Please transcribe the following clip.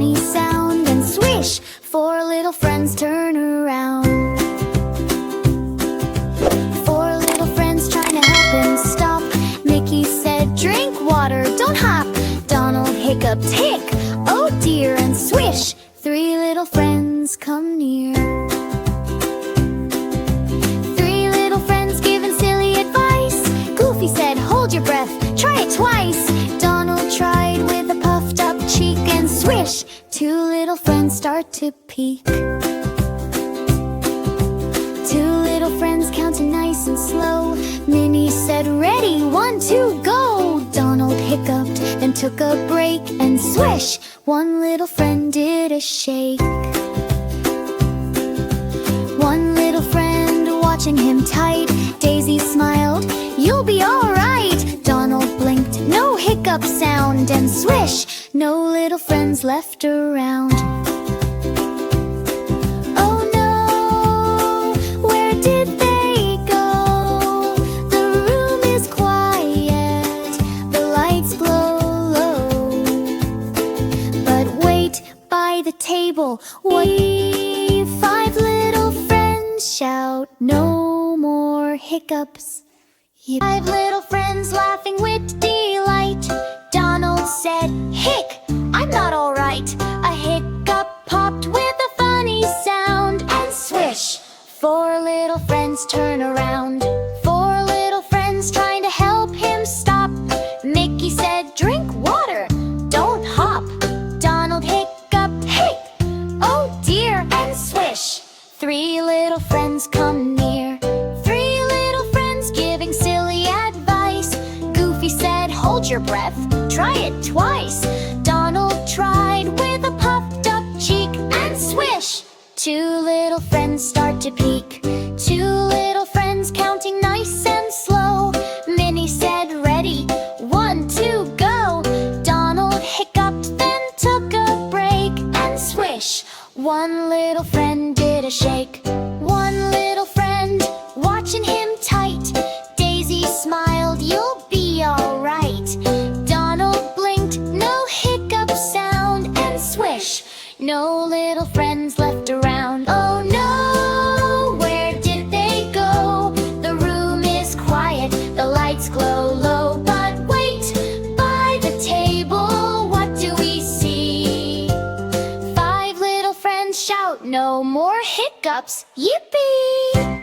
funny sound, and swish, 4 little friends turn around. 4 little friends trying to help him stop. Mickey said, drink water, don't hop. Donald hiccuped, hic, oh dear, and swish, 3 little friends come near. 3 little friends giving silly advice. Goofy said, hold your breath, try it twice. Donald tried with a puffed up cheek, and swish, 2 little friends start to peek. 2 little friends counting nice and slow. Minnie said, ready, 1, 2, go. Donald hiccuped, then took a break, and swish, 1 little friend did a shake. 1 little friend watching him tight. Daisy smiled, you'll be alright. Donald blinked, no hiccup sound, and swish, no little friends left around. Oh no, where did they go? The room is quiet, the lights glow low. But wait, by the table, we 5 little friends shout, no more hiccups. 5 little friends laughing with delight. Donald said, hic, I'm not alright. A hiccup popped with a funny sound, and swish, 4 little friends turn around. 4 little friends trying to help him stop. Mickey said, drink water, don't hop. Donald hiccuped, hic, oh dear, and swish, 3 little friends come near. 3 little friends giving silly advice. Goofy said, hold your breath, try it twice. Donald tried with a puffed up cheek, and swish, 2 little friends start to peek. 2 little friends counting nice and slow. Minnie said, ready, 1, 2, go. Donald hiccuped, then took a break, and swish, 1 little friend did a shake. 1 little friend watching him tight. Daisy smiled, you'll be alright. Donald blinked, no hiccup sound, and swish, no little friends left around. Oh no, where did they go? The room is quiet, the lights glow low. But wait, by the table, what do we see? 5 little friends shout, no more hiccups, yippee!